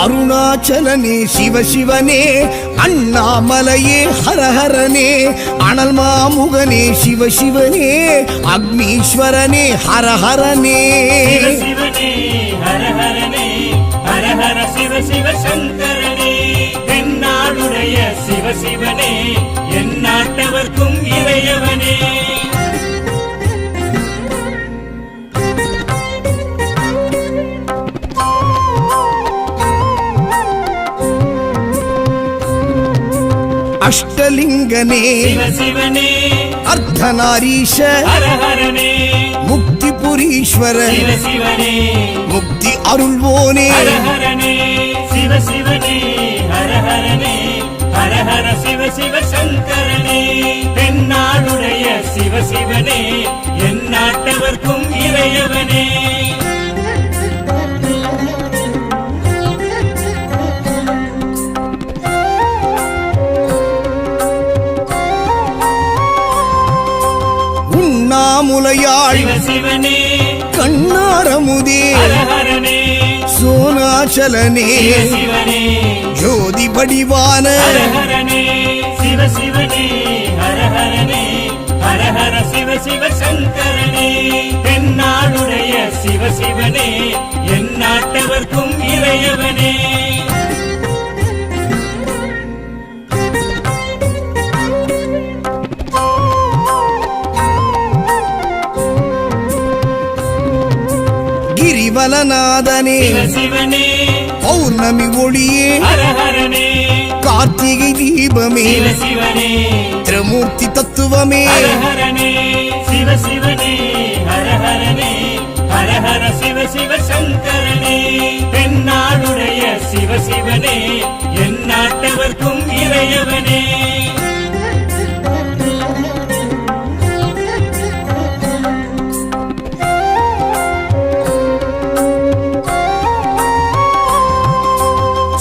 அருணாச்சலனே சிவசிவனே, அண்ணாமலையே ஹரஹரனே, அனல் மாமுகனே சிவசிவனே, அக்னீஸ்வரனே ஹரஹரனே. சிவசிவனே ஹரஹரனே, ஹரஹர சிவ சிவ சங்கரனே, தென்னாடுடைய சிவசிவனே, என் நாட்டவர்க்கும் இறையவனே. அஷ்டலிங்கனே சிவசிவனே, அர்த்தநாரீஷ ஹரஹரனே, முக்திபுரீஸ்வர சிவசிவனே, முக்தி அருள்வோனே. ஹரஹரனே சிவசிவனே, ஹரஹரனே, ஹரஹர சிவ சிவ சங்கரனே, தென்னாடுடைய சிவசிவனே, என் நாட்டவர்க்கும் இறையவனே. உண்ணாமுலையாள் சிவசிவனே, கண்ணாரமுதே ஹரஹரனே, சோனாச்சலனே சிவசிவனே, ஜோதி வடிவான ஹரஹரனே சிவசிவனே, ஹரஹரனே, ஹரஹர சிவ சிவ சங்கரனே, தென்னாடுடைய சிவசிவனே, என் நாட்டவர்க்கும் இறையவனே. கிரிவலநாதனே சிவசிவனே, பௌர்ணமி ஒளியே ஹரஹரனே, கார்த்திகை தீபமே சிவசிவனே, திரிமூர்த்தி தத்துவமே. ஹரஹரனே சிவசிவனே, ஹரஹரனே, ஹரஹர சிவ சிவ சங்கரனே, தென்னாடுடைய சிவசிவனே, என் நாட்டவர்க்கும் இறையவனே.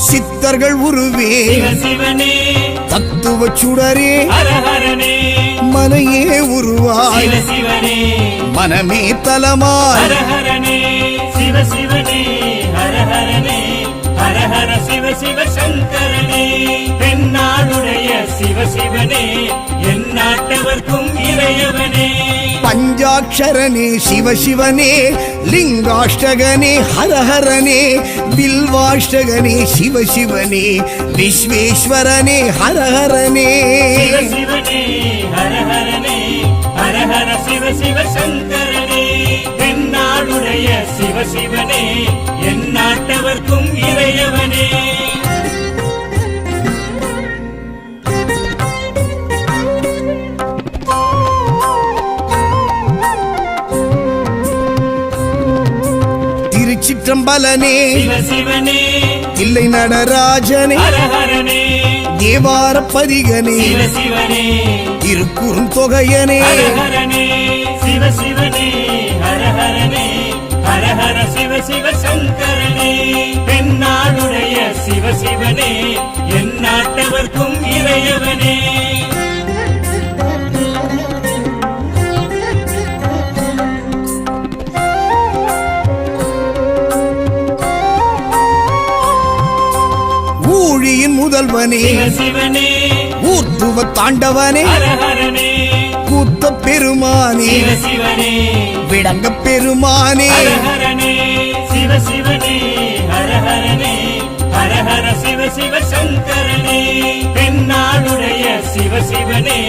சித்தர்கள் உருவே சிவசிவனே, தத்துவ சுடரே ஹரஹரனே, மனையே உருவாய் சிவசிவனே, மனமே தலமாய். ஹரஹரனே சிவசிவனே, ஹரஹரனே, ஹரஹர சிவ சிவ சங்கரனே, தென்னாடுடைய சிவசிவனே, என் நாட்டவர்க்கும் இறையவனே. பஞ்சாட்சரனே சிவசிவனே, லிங்காஷ்டகனே ஹரஹரனே, பில்வாஷ்டகனே சிவசிவனே, விஸ்வேஸ்வரனே ஹரஹரனே. சிவசிவனே, ஹரஹரனே, ஹரஹர சிவ சிவ சங்கரனே, தென்னாடுடைய சிவசிவனே, என் நாட்டவர்க்கும் இறையவனே. திருச்சிற்றம்பலனே சிவசிவனே, தில்லை நடராஜனே, ஹரஹரனே, தேவார பதிகனே, சிவசிவனே, திருக்குறுந்தொகையனே. ஹரஹரனே சிவசிவனே, ஹரஹரனே, ஹரஹர சிவ சிவ சங்கரனே, தென்னாடுடைய சிவசிவனே, என் நாட்டவர்க்கும் இறையவனே. ஊழியின் முதல்வனே சிவசிவனே, ஊர்த்துவ தாண்டவனே, ஹரஹரனே, கூத்த பெருமானே, சிவசிவனே, விடங்க பெருமானே. ஹரஹரனே சிவசிவனே, ஹரஹரனே, ஹரஹர சிவ சிவ சங்கரனே, தென்னாடுடைய சிவசிவனே,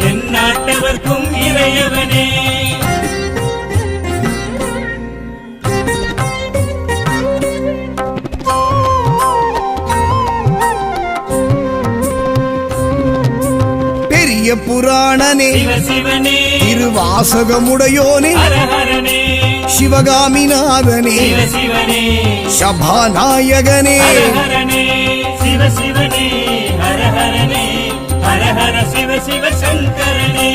என் நாட்டவர்க்கும் இறையவனே. பெரிய புராணனே சிவசிவனே, திருவாசகமுடையோனே, ஹரஹரனே, சிவகாமிநாதனே, சிவசிவனே, சபாநாயகனே. ஹரஹரனே சிவசிவனே, ஹரஹரனே, ஹரஹர சிவ சிவ சங்கரனே,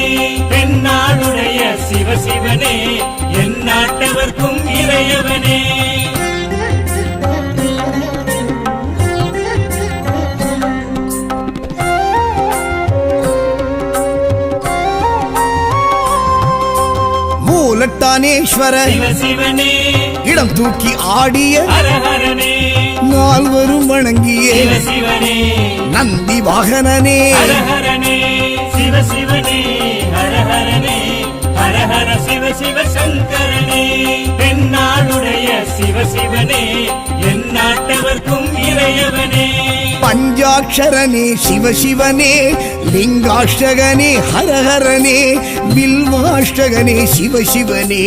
தென்னாடுடைய சிவசிவனே என் நாட்டவர்க்கும் இறையவனே மூலட்டானேஸ்வர சிவசிவனே இடம் தூக்கி ஆடிய ஹரஹரனே நால்வரும் வணங்கிய சிவசிவனே நந்தி வாகனனே ஹரஹரனே சிவசிவனே ஹரஹரனே ஹரஹர சிவசிவ சங்கரனே தென்னாடுடைய சிவசிவனே என் நாட்டவர்க்கும் இறையவனே பஞ்சாட்சரனே சிவசிவனே லிங்காஷ்டகனே ஹரஹரனே வில்வாஷ்டகனே சிவசிவனே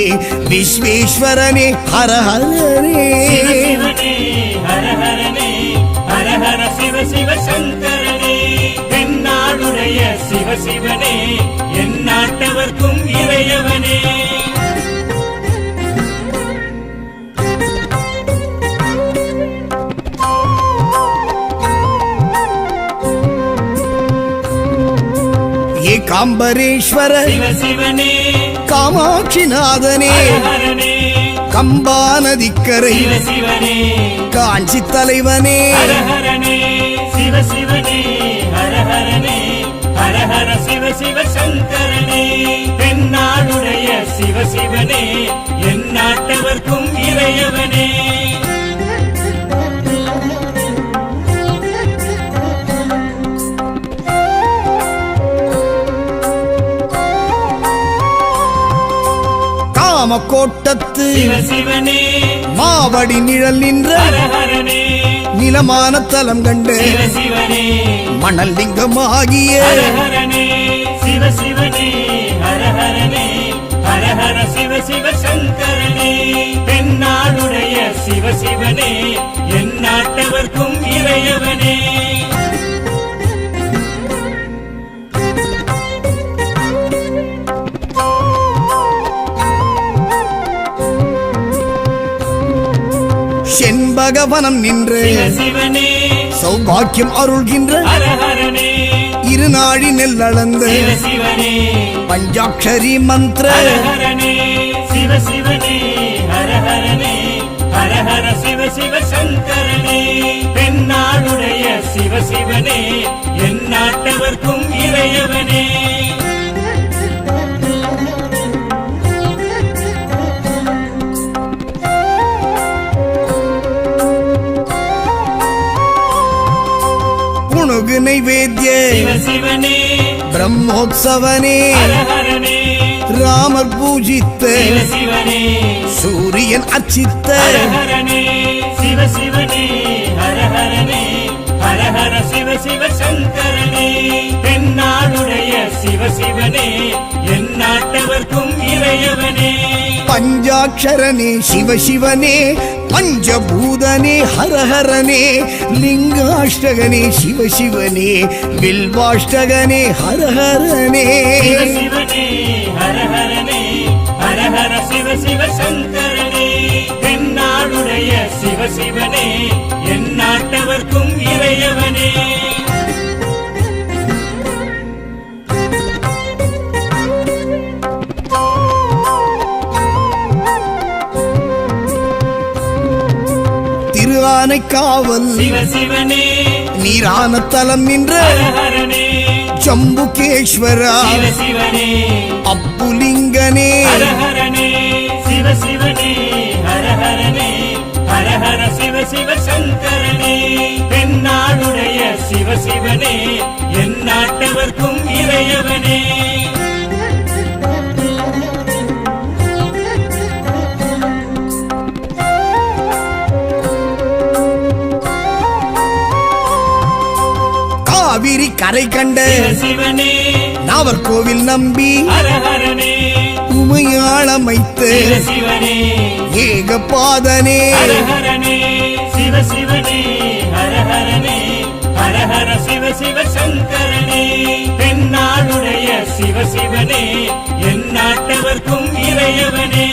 விஸ்வேஸ்வரனே ஹரஹரனே சிவசிவனே ஹரஹரனே ஹரஹர சிவசிவ சங்கரனே தென்னாடுடைய சிவசிவனே என் நாட்டவர்க்கும் இறையவனே ஏகாம்பரேஸ்வர சிவசிவனே காமாட்சிநாதனே ஹரஹரனே கம்பா நதிக்கரை சிவசிவனே காஞ்சி தலைவனே ஹரஹரனே சிவசிவனே ஹரஹரனே ஹரஹர சிவசிவ சங்கரனே தென்னாடுடைய சிவசிவனே என் நாட்டவர்க்கும் இறையவனே காமக்கோட்டத்து சிவசிவனே மாவடி நிழல் நின்ற ஹரஹரனே நிலமான தலம் கண்டு சிவசிவனே மணல் லிங்கமாகிய ஹரஹரனே சிவசிவனே ஹரஹரனே ஹரஹர சிவசிவ சங்கரனே தென்னாடுடைய சிவசிவனே என் நாட்டவர்க்கும் இறையவனே செண்பகவனம் நின்று சிவசிவனே சௌபாக்கியம் அருள்கின்ற ஹரஹரனே இருநாழி நெல்லளந்து சிவசிவனே பஞ்சாட்சரி மந்திர ஹரஹரனே சிவசிவனே ஹரஹரனே ஹரஹர சிவசிவ சங்கரனே தென்னாடுடைய சிவசிவனே என் நாட்டவர்க்கும் இறையவனே புணுகு நைவேத்திய சிவசிவனே பிரம்மோத்சவனே ஹரஹரனே ராமர் பூஜித்த சிவசிவனே சூரியன் அச்சித்த ஹரஹரனே சிவசிவனே ஹரஹரனே ஹரஹர சிவசிவ சங்கரனே தென்னாடுடைய சிவசிவனே என் நாட்டவர்க்கும் இறையவனே பஞ்சாட்சரனே சிவசிவனே பஞ்சபூதனே ஹரஹரனே லிங்காஷ்டகனே சிவசிவனே வில்வாஷ்டகனே ஹரஹரனே சிவசிவனே ஹரஹரனே ஹரஹர சிவசிவ சங்கரனே தென்னாடுடைய சிவசிவனே என் நாட்டவர்க்கும் இறையவனே திரு ஆனைக்காவல் சிவசிவனே நீரான தலம் நின்ற ஹரஹரனே ஜம்புகேஸ்வரா சிவசிவனே அப்புலிங்கனே ஹரஹரனே சிவசிவனே ஹரஹரனே ஹரஹர சிவசிவ சங்கரனே தென்னாடுடைய சிவசிவனே என் நாட்டவர்க்கும் இறையவனே காவிரி கரை கண்ட சிவசிவனே நாவர்கோவில் நம்பி ஹரஹரனே உமையாளமைத்து சிவசிவனே ஏகபாதனே ஹரஹரனே சிவசிவனே ஹரஹரனே ஹரஹர சிவசிவ சங்கரனே தென்னாடுடைய சிவசிவனே என் நாட்டவர்க்கும் இறையவனே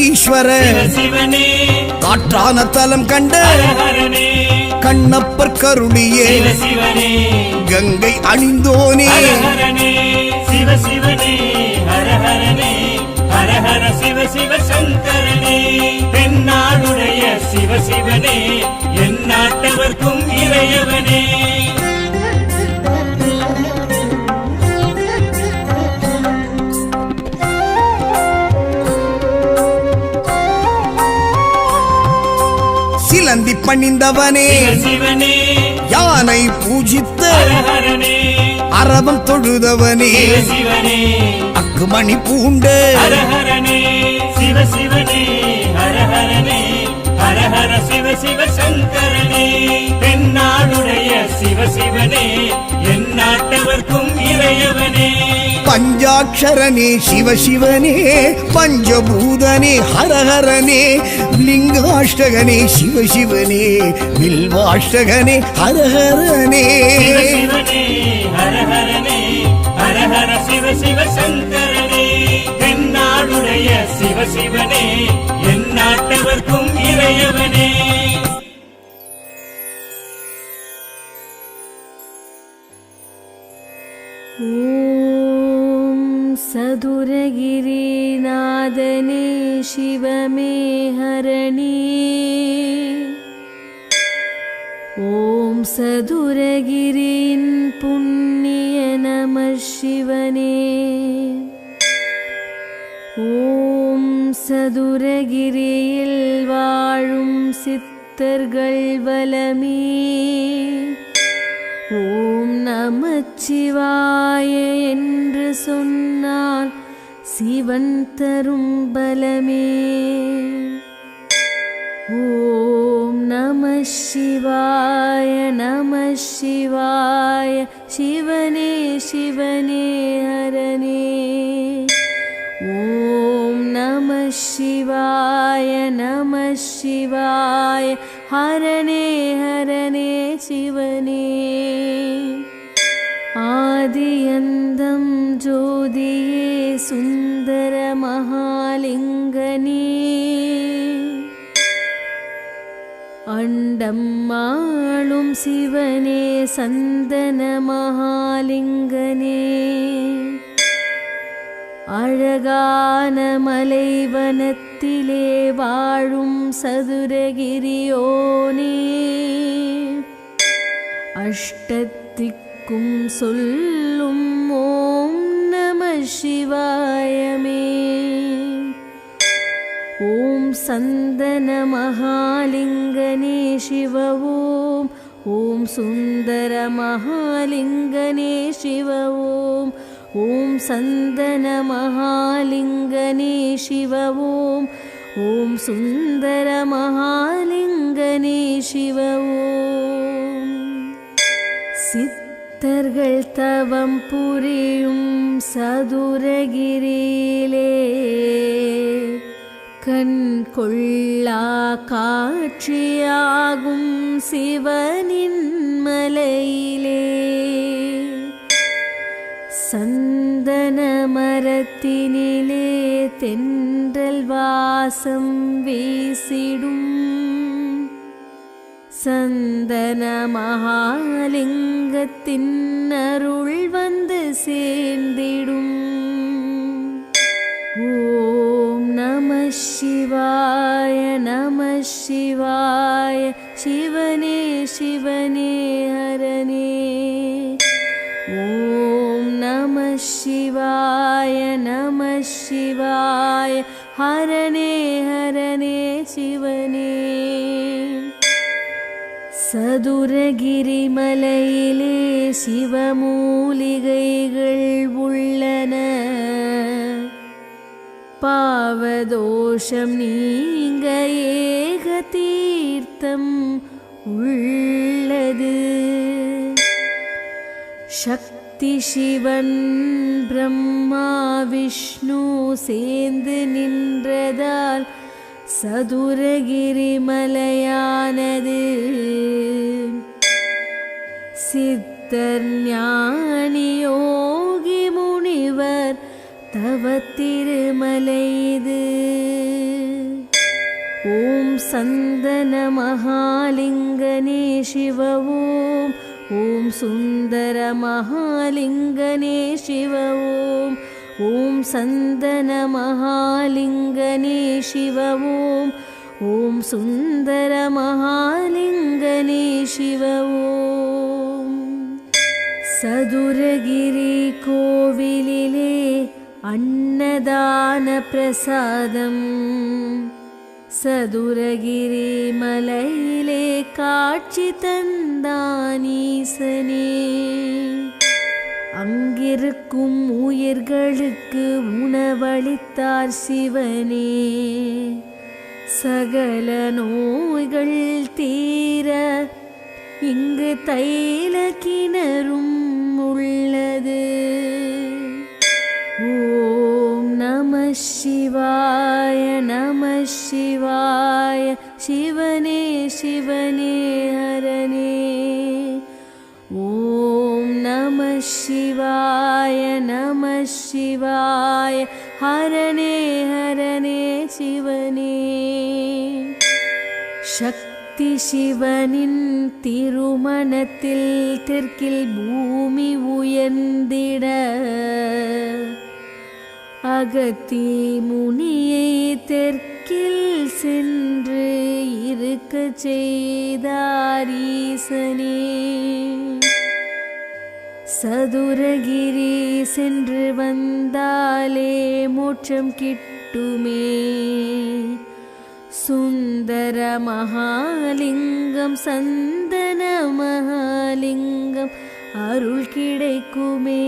ஈஸ்வர சிவ சிவனே காற்றான தலம் கண்ட ஹர ஹரனே கண்ணப்பர் கருணியே சிவ சிவனே கங்கை அணிந்தோனே ஹர ஹரனே சிவ சிவனே ஹர ஹரனே ஹர ஹர சிவ சிவ சங்கரனே தென்னாடுடைய சிவ சிவனே எந்நாட்டவர்க்கும் இறையவனே சிலந்தி பணிந்தவனே சிவ சிவனே யானை பூஜித்து ஹர ஹரனே அரவம் தொழுதவனே சிவ சிவனே அக்குமணி பூண்டு ஹர ஹரனே சிவ சிவனே ஹர ஹரனே ஹர ஹர சிவ சிவ சங்கரனே தென்னாடுடைய சிவ சிவனே எந்நாட்டவர்க்கும் இறையவனே பஞ்சாட்சரனே சிவசிவனே பஞ்சபூதனே ஹரஹரனே லிங்காஷ்டகனே சிவசிவனே வில்வாஷ்டகனே ஹரஹரனே சிவ சிவனே ஹர ஹரனே ஹர ஹர சிவ சிவ சங்கரனே தென்னாடுடைய சிவ சிவனே எந்நாட்டவர்க்கும் இறையவனே ஓம் சதுரகிரிநாதனே சிவமே ஹரணே ஓம் சதுரகிரியின் புண்ணிய நம சிவனே ஓம் சதுரகிரியில் வாழும் சித்தர்கள் வலமே ஓம் நமச்சிவாய என்று சொன்னால் சிவன் தரும் பலமே ஓம் நம சிவாய நம சிவாய சிவனே சிவனே ஹரனே ஓம் நம சிவாய நம சிவாய ஹரனே ஹரனே சிவனே ஆதியந்தம் ஜோதியே சுந்தர மகாலிங்கனே அண்டம் ஆளும் சிவனே சந்தன மகாலிங்கனே அழகான மலைவனத்திலே வாழும் சதுரகிரியோனே அஷ்டத்திக்கும் சொல்லும் ஓம் நம சிவாயமே ஓம் சந்தன மகாலிங்கனே சிவ ஓம் ஓம் சுந்தர மகாலிங்கனே சிவ ஓம் ஓம் சந்தன மகாலிங்கனே சிவ ஓம் ஓம் சுந்தர மகாலிங்கனே சிவ ஓம் சித்தர்கள் தவம் புரியும் சதுரகிரியிலே கண் கொள்ளா காட்சியாகும் சிவனின் மலையிலே சந்தன மரத்தினிலே தென்றல் வாசம் வீசிடும் சந்தன மகாலிங்கத்தின் அருள் வந்து சேர்ந்திடும் ஓம் நம சிவாய நம சிவாய சிவனே சிவனே ஹரனே ஓம் நம சிவாய நம சிவாய ஹரனே ஹரனே சிவனே சதுரகிரி மலையிலே சிவமூலிகைகள் உள்ளன பாவதோஷம் நீங்க ஏக தீர்த்தம் உள்ளது சக்தி சிவன் பிரம்மா விஷ்ணு சேர்ந்து நின்றதால் சதுரகிரி மலையானது சித்தர் ஞானி யோகி முனிவர் தவ திருமலை இது ஓம் சந்தன மகாலிங்கனே சிவ ஓம். ஓம் சுந்தர மகாலிங்கனே சிவ ஓம். ஓம் சந்தன மகாலிங்கனே சிவ ஓம். ஓம் சுந்தர மகாலிங்கனே சிவ ஓம். சதுரகிரி கோவிலிலே அன்னதான பிரசாதம். சதுரகிரி மலையிலே காட்சி தந்தானீசனே. அங்கிருக்கும் உயிர்களுக்கு உணவளித்தார் சிவனே. சகல நோய்கள் தீர இங்கு தைல கிணறும் உள்ளது. ஓம் நம சிவாய நம சிவாய. சிவனே சிவனே ஹரனே. ஓம் நம சிவாய நம சிவாய. ஹரனே ஹரனே சிவனே. சக்தி சிவனின் திருமணத்தில் தெற்கில் பூமி உயர்ந்திட அகத்தி முனியை தெற்கில் சென்று இருக்க செய்தார் ஈசனே. சதுரகிரி சென்று வந்தாலே மோட்சம் கிட்டுமே. சுந்தர மகாலிங்கம் சந்தன மகாலிங்கம் அருள் கிடைக்குமே.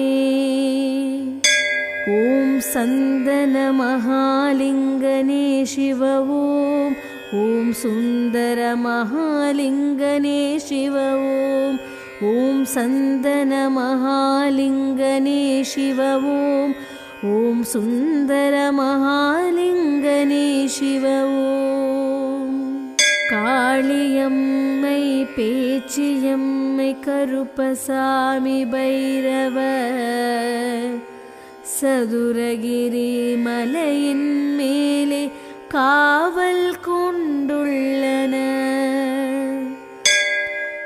ஓம் சந்தன மகாலிங்கனே சிவ ஓம். ஓம் சுந்தர மகாலிங்கனே சிவ ஓம். ஓம் சந்தன மகாலிங்கனே சிவ ஓம். ஓம் சுந்தர மகாலிங்கனே சிவ ஓம். காளியம்மை பேச்சியம்மை கருப்பசாமி பைரவர் சதுரகிரி மலையின் மேலே காவல் கொண்டுள்ளன.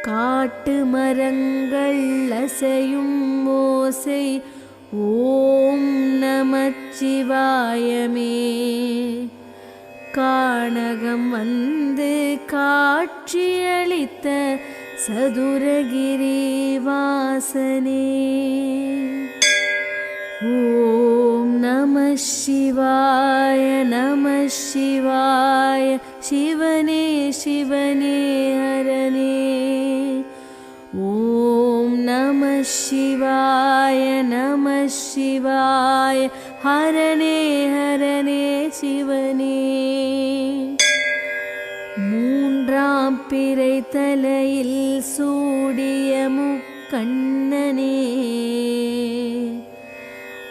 காட்டு மரங்கள் அசையும் ஓசை ஓம் நமச்சிவாயமே. கானகம் வந்து காட்சியளித்த சதுரகிரி வாசனே. ஓம் நம சிவாய நம சிவாய. சிவனே சிவனே ஹரனே. ஓம் நம சிவாய நம சிவாய. ஹரனே ஹரனே சிவனே. மூன்றாம் பிறை தலையில் சூடிய முக்கண்ணனே.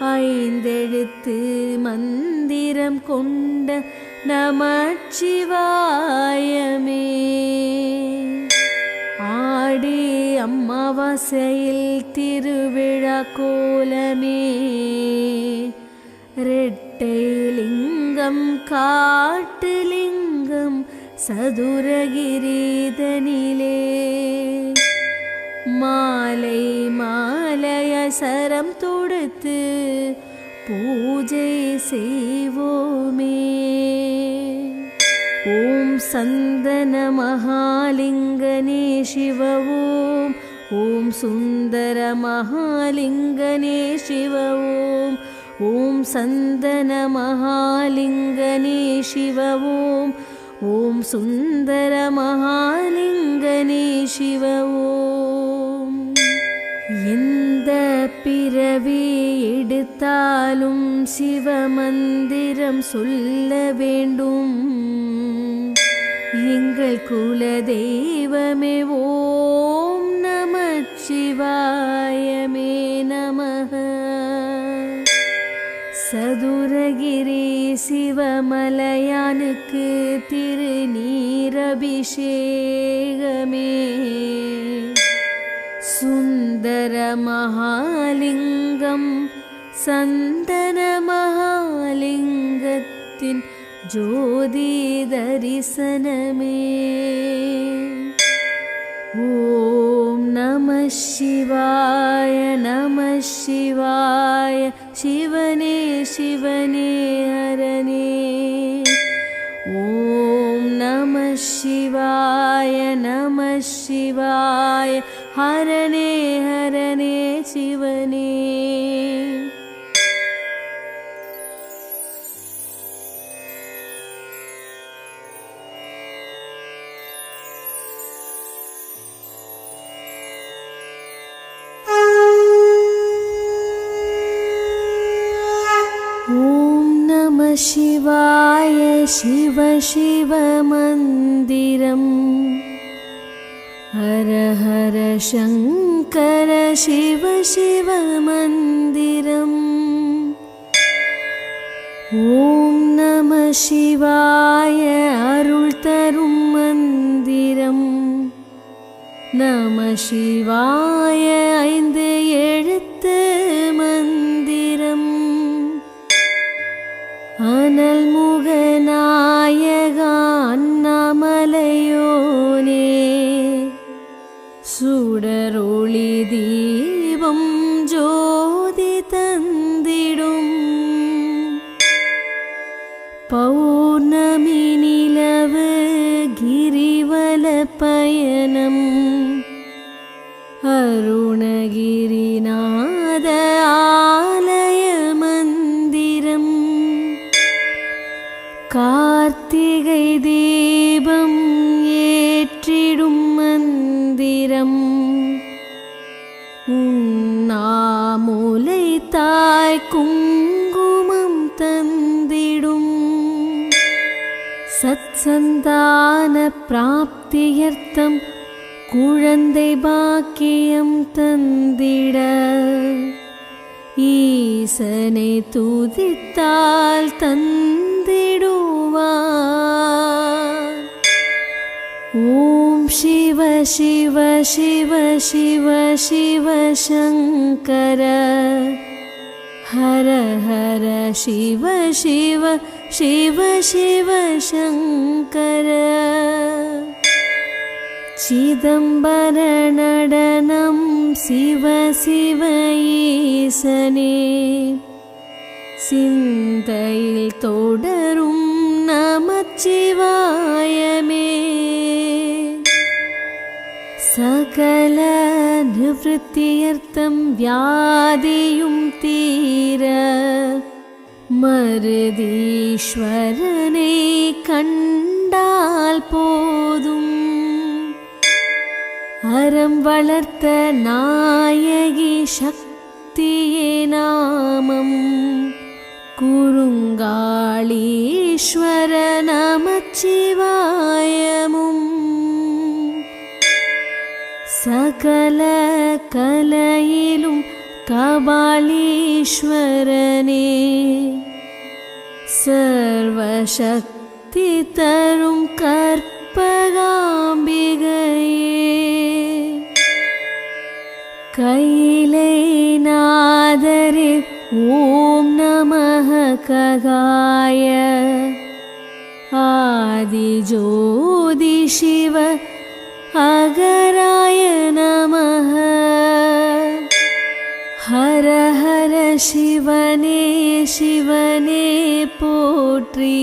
ஐந்தெழுத்து மந்திரம் கொண்ட நமச்சிவாயமே. ஆடி அமாவாசையில் திருவிழா கோலமே. ரெட்டை லிங்கம் காட்டு லிங்கம் சதுரகிரிதனிலே. மாலை மாலைய சரம் தொடுத்து பூஜை செய்வோமே. ஓம் சந்தன மகாலிங்கனே சிவ ஓம். ஓம் சுந்தர மகாலிங்கனே சிவ ஓம். ஓம் சந்தன மகாலிங்கனே சிவ ஓம். ஓம் சுந்தர மகாலிங்கனே சிவ ஓம். எந்த பிறவி எடுத்தாலும் சிவமந்திரம் சொல்ல வேண்டும். எங்கள் குல தெய்வமே ஓம் நமச்சிவாயமே நமஹ. சதுரகிரி சிவமலையானுக்கு திருநீரபிஷேகமே. சுந்தர மகாலிங்கம் சந்தன மகாலிங்கத்தின் ஜோதி தரிசனமே. ஓம் நம சிவாய நம சிவாய சிவனே சிவனே ஹரனே. ஓம் நம சிவாய நம சிவாய ஹரனே ஹரனே சிவனே. शिवाय शिव शिव मन्दिरम्. हर हर शङ्कर शिव शिव मन्दिरम्. ॐ नमः शिवाय अरुள் தரும் மந்திரம். நம சிவாய 5 எழுத்து மந்திரம். அனல் முகநாயகா அண்ணாமலையோனே, சுடரொளி தீபம் ஜோதி தந்திடும். பௌர்ணமி நிலவு கிரிவல பயணம். அருணகிரிநாத ஆலய மந்திரம். கார்த்திகை தீபம் ஏற்றிடும் மந்திரம். உண்ணாமுலை தாய் குங்குமம் தந்திடும். சத்சந்தான பிராப்தியர்த்தம் குழந்தை பாக்கியம் தந்திட. ஈசனை துதித்தால் தந்திடுவார். ஓம் சிவ சிவ சிவ சிவ சிவ சங்கர. ஹர ஹர சிவ சிவ சிவ சிவ சங்கர. சிதம்பர நடனம் சிவ சிவ ஈசனே. சிந்தையில் தொடரும் நமச்சிவாயமே. சகல நிவൃத்தியர்த்தம் வியாதியும் தீர. மருதீஸ்வரனை கண்டால் போதும். அறம் வளர்த்த நாயகி சக்தியே நாமம். குறுங்காளீஸ்வர நமச்சிவாயமும். சகல கலையிலும் கபாலீஸ்வரனே. சர்வசக்தி தரும் கற்பகாம்பிகையே. கைலை நாதரே ஓம் நமः ககாய. ஆதி ஜோதி சிவ அகராய நமः. ஹர ஹர சிவனே சிவனே போற்றி.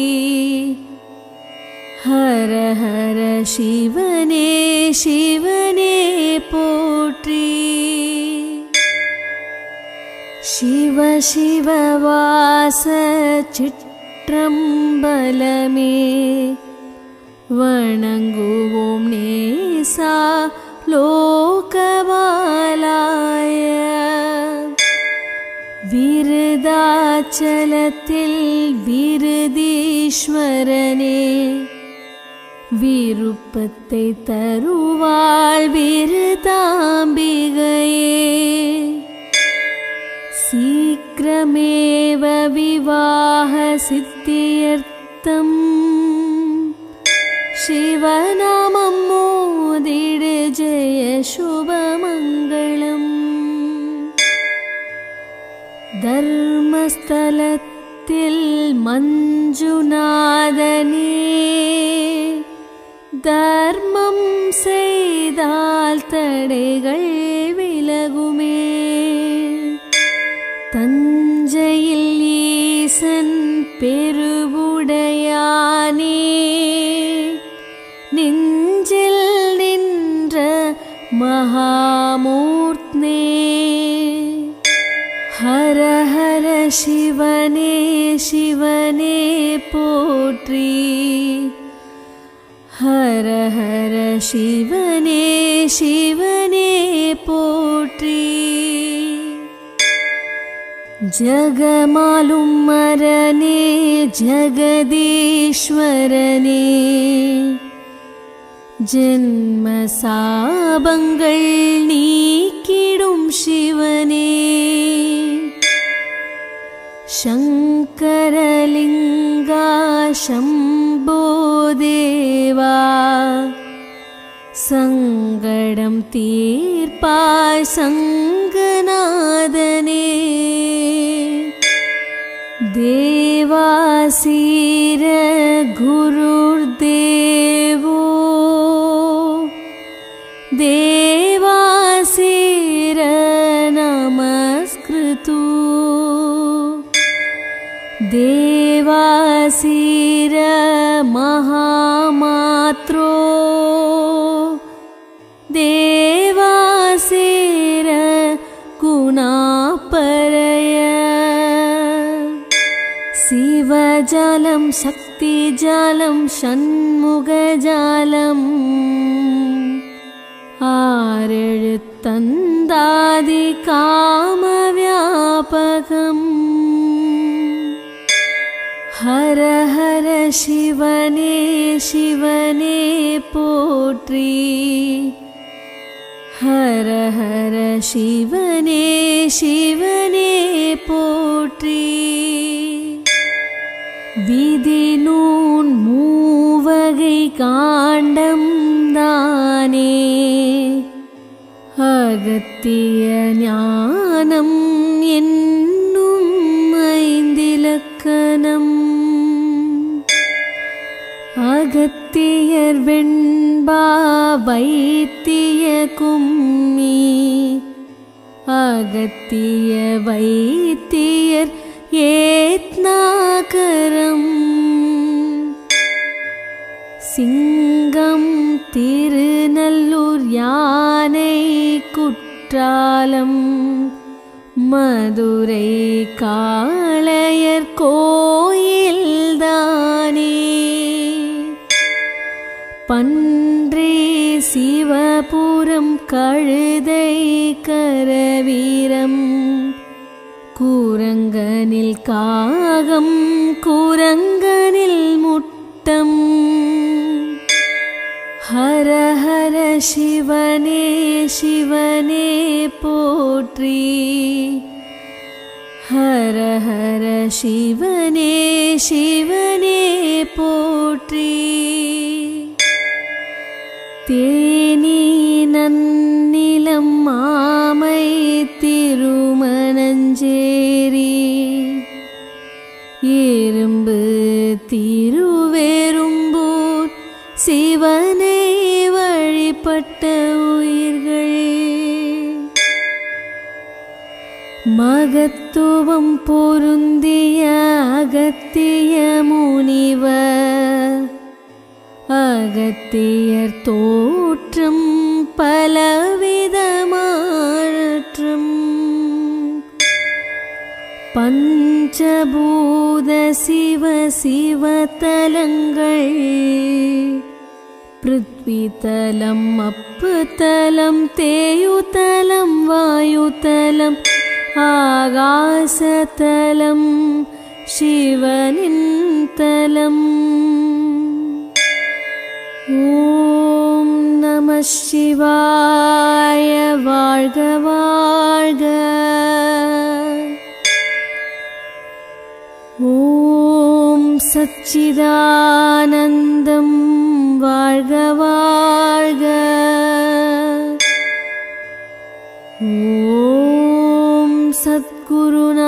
ஹர ஹர சிவனே சிவனே போற்றி. சிவ சிவ வாச சிற்றம்பலமே. வணங்குவோம் நேசா லோகபாலாய. விருதாச்சலத்தில் விருதீஸ்வரனே. விருப்பத்தை தருவாள் விருதாம்பிகையே. சீக்கிரமேவ விவாஹ சித்தியர்த்தம். சிவநாமம் மோதிடு ஜெய சுபமங்களம். தர்மஸ்தலத்தில் மஞ்சுநாத தர்மம் செய்தால் தடைகள் விலகுமே. தஞ்சையில் ஈசன் பெருவுடையானே, நெஞ்சில் நின்ற மகாமூர்த்தனே. ஹர ஹர சிவனே சிவனே போற்றி, ஹர ஹர சிவனே சிவனே போற்றி. ஜகமாலும் மரனே ஜகதீஸ்வரனே, ஜென்ம சாபங்கள் நீக்கிடும் சிவனே. சங்கரலிங்கா சம்போ தேவா, சங்கடம் தீர்ப்பாய் சங்கநாதனே. தேவாசீர குருர்தேவோ, தேவாசீர நமஸ்கிருதோ, தேவாசீர மகாமாத்ரோ, தேவாசீர குணாபரய. சிவஜாலம் சக்திஜாலம் ஷண்முகஜாலம், ஆறெழுத்தந்தாதி காமவியாபகம். ஹர ஹர சிவனே சிவனே போற்றி, ஹர ஹர சிவனே சிவனே போற்றி. விதி நூன் மூவகை காண்டம் தானே, அகத்திய ஞானம் என்னும் ஐந்திலக்கணம். அகத்தியர் வெண்பா வைத்திய கும்மி, அகத்திய வைத்தியர் ஏத்நாகரம். சிங்கம் திருநல்லூர் யானை குற்றாலம், மதுரை காளையர் கோயில்தானே. பன்றி சிவபுரம் கழுதை கரவீரம், கூரங்கனில் காகம் கூரங்கனில் முட்டம். ஹர ஹர சிவனே சிவனே போற்றி, ஹர ஹர சிவனே சிவனே போற்றி. தேனி நன்னிலம் மாமை திருமணஞ்சேரி, எறும்பு திருவேறும்பூர் சிவனை வழிபட்ட உயிர்கள். மகத்துவம் பொருந்திய அகத்திய முனிவர், அகத்தியர் தோற்றம் பலவிதமாற்றும். பஞ்சபூத சிவ சிவதலங்கள், பிருத்விதலம் அப்புதலம் தேயுதலம் வாயுதலம் ஆகாசதலம் சிவனின் தலம். ஓம் நம சிவாய. வாழ்க வாழ்க. ஓம் சச்சிதானந்தம் வாழ்க வாழ்க. ஓம் சத்குருநாதர்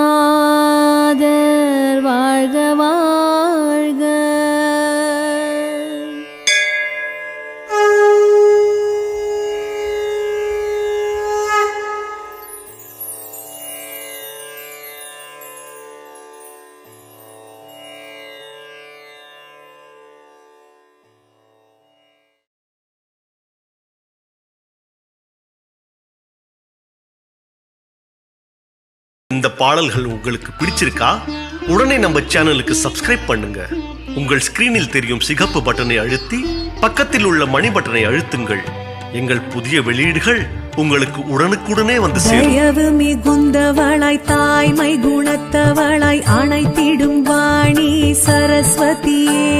வாழ்க வாழ்க. இந்த பாடல்கள் உங்களுக்கு பிடிச்சிருக்கா? உடனே நம்ம சேனலுக்கு சப்ஸ்கிரைப் பண்ணுங்க. உங்கள் ஸ்கிரீனில் தெரியும் சிகப்பு பட்டனை அழுத்தி பக்கத்தில் உள்ள மணி பட்டனை அழுத்துங்கள். எங்கள் புதிய வெளியீடுகள் உங்களுக்கு உடனுக்குடனே வந்து சேரும். தயவு மிகுந்தவளாய் தாய்மை குணத்தவளாய் அணைத்திடும் வாணி சரஸ்வதியே